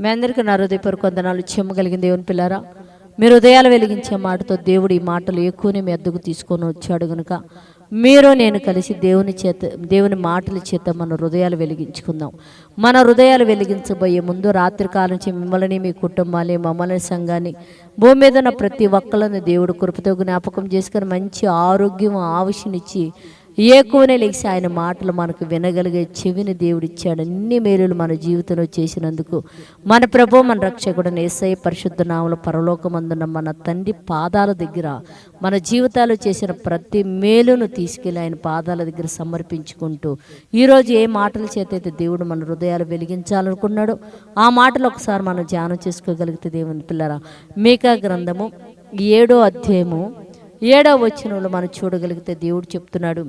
మీ అందరికీ నా హృదయపూర్వక వందనాలు. చెమ్మగలిగిన దేవుని పిల్లారా, మీరు హృదయాలు వెలిగించే మాటతో దేవుడు ఈ మాటలు ఎక్కువనే మీ అద్దకు తీసుకొని వచ్చాడు కనుక మీరు నేను కలిసి దేవుని మాటల చేత మన హృదయాలు వెలిగించుకుందాం. మన హృదయాలు వెలిగించబోయే ముందు రాత్రికాలం నుంచి మిమ్మల్ని, మీ కుటుంబాన్ని, మమ్మల్ని, సంఘాన్ని, భూమి మీద ఉన్న ప్రతి ఒక్కళ్ళని దేవుడు కృపతో జ్ఞాపకం చేసుకొని మంచి ఆరోగ్యం ఆవిషనిచ్చి ఏకువనే లేచి ఆయన మాటలు మనకు వినగలిగే చెవిని దేవుడిచ్చాడు. అన్ని మేలులు మన జీవితంలో చేసినందుకు మన ప్రభు, మన రక్షకుడు యేసయ్య పరిశుద్ధ నామములో పరలోకమందున్న మన తండ్రి పాదాల దగ్గర మన జీవితాలు చేసిన ప్రతి మేలును తీసుకెళ్ళి ఆయన పాదాల దగ్గర సమర్పించుకుంటూ ఈరోజు ఏ మాటల చేత అయితే దేవుడు మన హృదయాలు వెలిగించాలనుకున్నాడో ఆ మాటలు ఒకసారి మనం ధ్యానం చేసుకోగలిగితే దేవుని పిల్లరా, మీకా గ్రంథము 7వ అధ్యాయము 7వ వచనంలో మనం చూడగలిగితే దేవుడు చెప్తున్నాడు,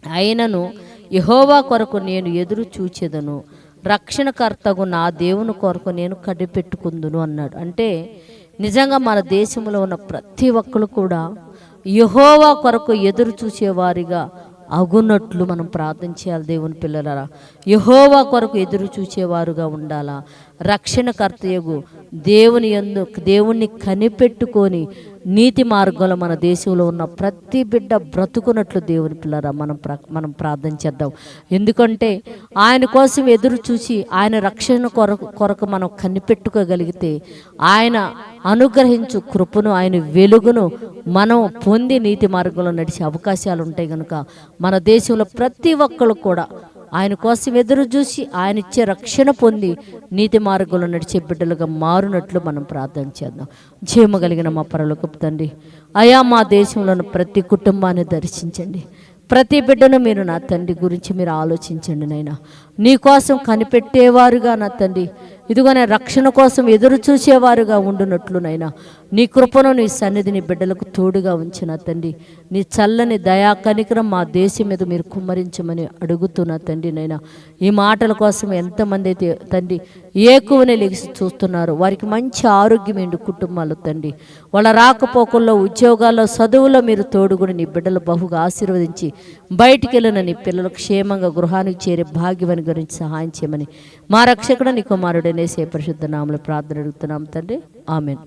అయినను యెహోవా కొరకు నేను ఎదురు చూచెదను, రక్షణకర్తగు నా దేవుని కొరకు నేను కనిపెట్టుకుందును అన్నాడు. అంటే నిజంగా మన దేశంలో ఉన్న ప్రతి ఒక్కరు కూడా యెహోవా కొరకు ఎదురు చూసేవారిగా అగున్నట్లు మనం ప్రార్థన చేయాలి. దేవుని పిల్లలారా, యెహోవా కొరకు ఎదురు చూచేవారుగా ఉండాలా. రక్షణకర్తయగు దేవుణ్ణి కనిపెట్టుకొని నీతి మార్గంలో మన దేశంలో ఉన్న ప్రతి బిడ్డ బ్రతుకున్నట్లు దేవుని పిల్లరా మనం ప్రార్థన చేద్దాం. ఎందుకంటే ఆయన కోసం ఎదురు చూసి ఆయన రక్షణ కొరకు మనం కనిపెట్టుకోగలిగితే ఆయన అనుగ్రహించు కృపను, ఆయన వెలుగును మనం పొంది నీతి మార్గంలో నడిచే అవకాశాలు ఉంటాయి. కనుక మన దేశంలో ప్రతి ఒక్కరు కూడా ఆయన కోసం ఎదురు చూసి ఆయన ఇచ్చే రక్షణ పొంది నీతి మార్గంలో నడిచే బిడ్డలుగా మారునట్లు మనం ప్రార్థన చేద్దాం. జీవమగలిగిన మా పరలోకపు తండ్రి, అయా మా దేశంలోని ప్రతి కుటుంబాన్ని దర్శించండి. ప్రతి బిడ్డను మీరు నా తండ్రి గురించి మీరు ఆలోచించండి. నైనా నీ కోసం కనిపెట్టేవారుగా నా తండ్రి, ఇదిగోనే రక్షణ కోసం ఎదురు చూసేవారుగా ఉండునట్లు నైనా నీ కృపను, నీ సన్నిధిని బిడ్డలకు తోడుగా ఉంచిన తండ్రి, నీ చల్లని దయా కనికరం మా దేశం మీద మీరు కుమ్మరించమని అడుగుతున్నా తండ్రి. నైనా ఈ మాటల కోసం ఎంతమంది అయితే తండ్రి ఏకువనే లెగిసి చూస్తున్నారు, వారికి మంచి ఆరోగ్యం ఏంటి కుటుంబాలు తండ్రి, వాళ్ళ రాకపోకల్లో, ఉద్యోగాల్లో, చదువుల్లో మీరు తోడుగుని నీ బిడ్డలు బహుగా ఆశీర్వదించి బయటికి వెళ్ళిన నీ పిల్లలు క్షేమంగా గృహానికి చేరే భాగ్యమని గురించి సహాయం చేయమని మా రక్షకుడు నీ కుమారుడనే పరిశుద్ధ నామములో ప్రార్థన అడుగుతున్నాం తండ్రి. ఆమెన్.